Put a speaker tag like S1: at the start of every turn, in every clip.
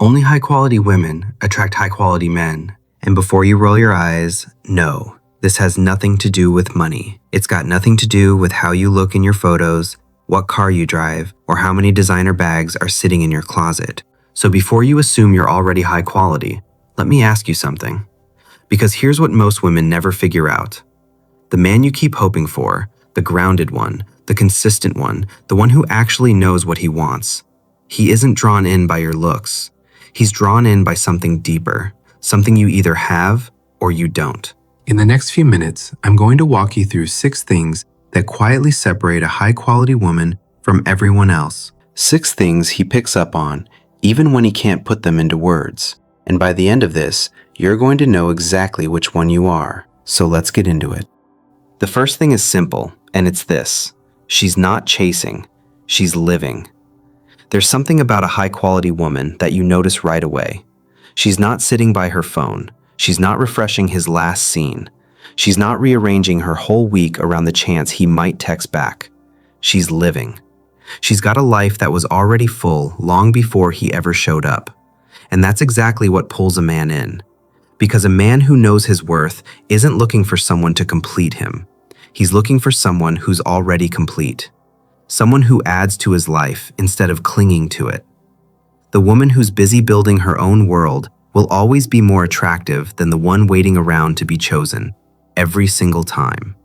S1: Only high-quality women attract high-quality men. And before you roll your eyes, no, this has nothing to do with money. It's got nothing to do with how you look in your photos, what car you drive, or how many designer bags are sitting in your closet. So before you assume you're already high quality, let me ask you something. Because here's what most women never figure out. The man you keep hoping for, the grounded one, the consistent one, the one who actually knows what he wants, he isn't drawn in by your looks. He's drawn in by something deeper, something you either have or you don't.
S2: In the next few minutes, I'm going to walk you through 6 things that quietly separate a high-quality woman from everyone else.
S1: 6 things he picks up on, even when he can't put them into words. And by the end of this, you're going to know exactly which one you are. So let's get into it. The first thing is simple, and it's this. She's not chasing, she's living. There's something about a high-quality woman that you notice right away. She's not sitting by her phone. She's not refreshing his last scene. She's not rearranging her whole week around the chance he might text back. She's living. She's got a life that was already full long before he ever showed up. And that's exactly what pulls a man in. Because a man who knows his worth isn't looking for someone to complete him. He's looking for someone who's already complete. Someone who adds to his life instead of clinging to it. The woman who's busy building her own world will always be more attractive than the one waiting around to be chosen, every single time.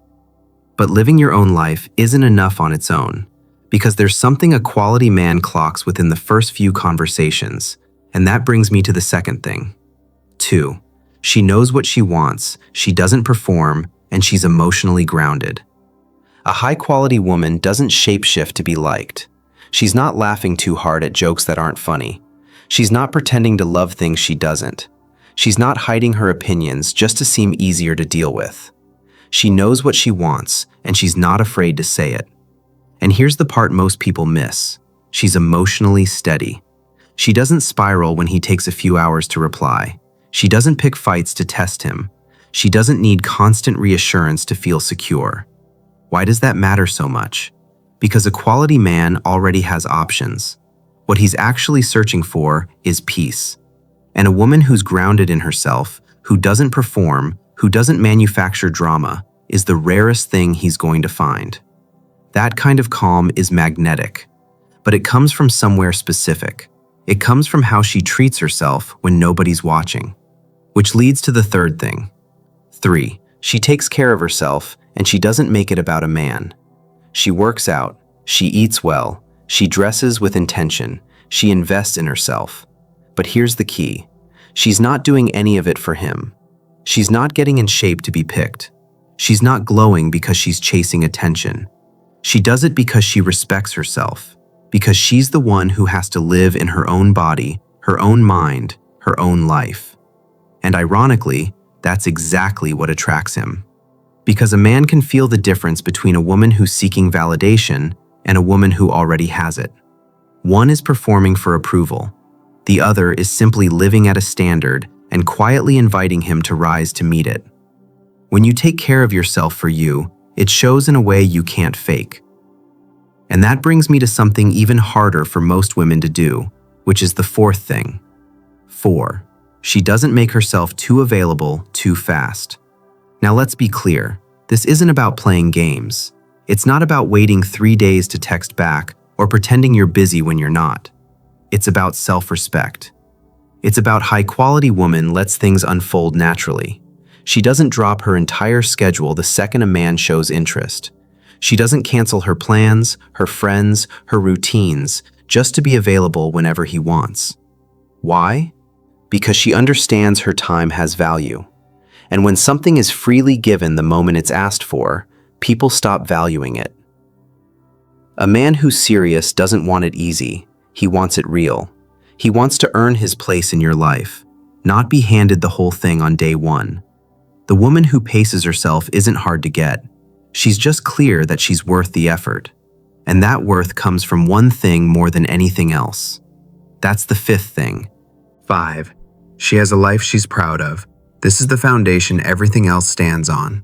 S1: But living your own life isn't enough on its own, because there's something a quality man clocks within the first few conversations, and that brings me to the second thing. 2. She knows what she wants, she doesn't perform, and she's emotionally grounded. A high-quality woman doesn't shapeshift to be liked. She's not laughing too hard at jokes that aren't funny. She's not pretending to love things she doesn't. She's not hiding her opinions just to seem easier to deal with. She knows what she wants, and she's not afraid to say it. And here's the part most people miss. She's emotionally steady. She doesn't spiral when he takes a few hours to reply. She doesn't pick fights to test him. She doesn't need constant reassurance to feel secure. Why does that matter so much? Because a quality man already has options. What he's actually searching for is peace. And a woman who's grounded in herself, who doesn't perform, who doesn't manufacture drama, is the rarest thing he's going to find. That kind of calm is magnetic, but it comes from somewhere specific. It comes from how she treats herself when nobody's watching. Which leads to the third thing. 3. She takes care of herself, and she doesn't make it about a man. She works out, she eats well, she dresses with intention, she invests in herself. But here's the key. She's not doing any of it for him. She's not getting in shape to be picked. She's not glowing because she's chasing attention. She does it because she respects herself, because she's the one who has to live in her own body, her own mind, her own life. And ironically, that's exactly what attracts him. Because a man can feel the difference between a woman who's seeking validation and a woman who already has it. One is performing for approval. The other is simply living at a standard and quietly inviting him to rise to meet it. When you take care of yourself for you, it shows in a way you can't fake. And that brings me to something even harder for most women to do, which is the fourth thing. 4. She doesn't make herself too available too fast. Now let's be clear, this isn't about playing games. It's not about waiting 3 days to text back or pretending you're busy when you're not. It's about self-respect. It's about high-quality woman lets things unfold naturally. She doesn't drop her entire schedule the second a man shows interest. She doesn't cancel her plans, her friends, her routines, just to be available whenever he wants. Why? Because she understands her time has value. And when something is freely given the moment it's asked for, people stop valuing it. A man who's serious doesn't want it easy. He wants it real. He wants to earn his place in your life, not be handed the whole thing on day one. The woman who paces herself isn't hard to get. She's just clear that she's worth the effort. And that worth comes from one thing more than anything else. That's the 5th thing.
S2: 5. She has a life she's proud of. This is the foundation everything else stands on.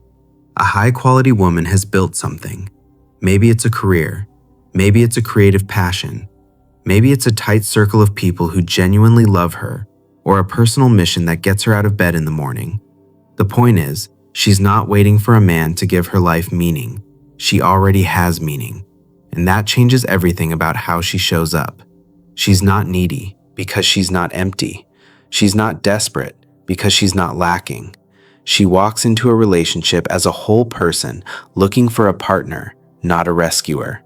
S2: A high-quality woman has built something. Maybe it's a career. Maybe it's a creative passion. Maybe it's a tight circle of people who genuinely love her, or a personal mission that gets her out of bed in the morning. The point is, she's not waiting for a man to give her life meaning. She already has meaning, and that changes everything about how she shows up. She's not needy because she's not empty. She's not desperate because she's not lacking. She walks into a relationship as a whole person, looking for a partner, not a rescuer.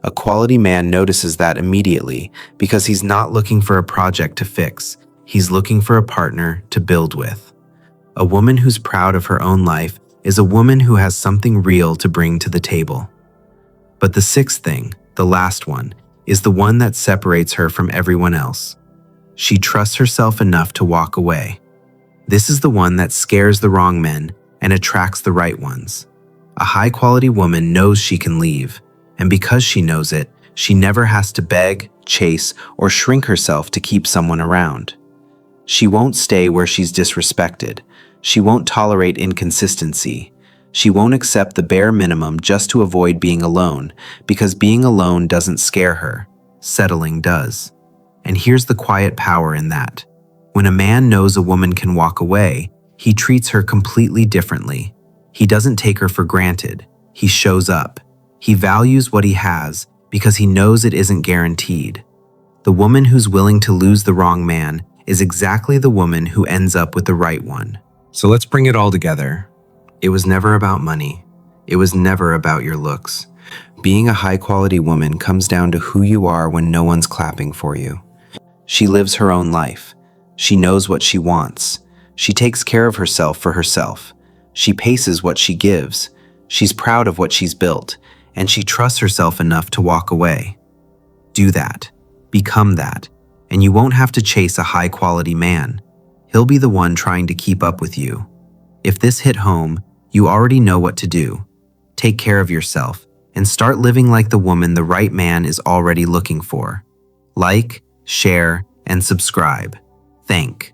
S2: A quality man notices that immediately because he's not looking for a project to fix. He's looking for a partner to build with. A woman who's proud of her own life is a woman who has something real to bring to the table. But the sixth thing, the last one, is the one that separates her from everyone else. She trusts herself enough to walk away. This is the one that scares the wrong men and attracts the right ones. A high-quality woman knows she can leave, and because she knows it, she never has to beg, chase, or shrink herself to keep someone around. She won't stay where she's disrespected. She won't tolerate inconsistency. She won't accept the bare minimum just to avoid being alone, because being alone doesn't scare her. Settling does. And here's the quiet power in that. When a man knows a woman can walk away, he treats her completely differently. He doesn't take her for granted. He shows up. He values what he has because he knows it isn't guaranteed. The woman who's willing to lose the wrong man is exactly the woman who ends up with the right one. So let's bring it all together. It was never about money. It was never about your looks. Being a high-quality woman comes down to who you are when no one's clapping for you. She lives her own life. She knows what she wants. She takes care of herself for herself. She paces what she gives. She's proud of what she's built, and she trusts herself enough to walk away. Do that. Become that. And you won't have to chase a high-quality man. He'll be the one trying to keep up with you. If this hit home, you already know what to do. Take care of yourself and start living like the woman the right man is already looking for. Like, share, and subscribe. Thank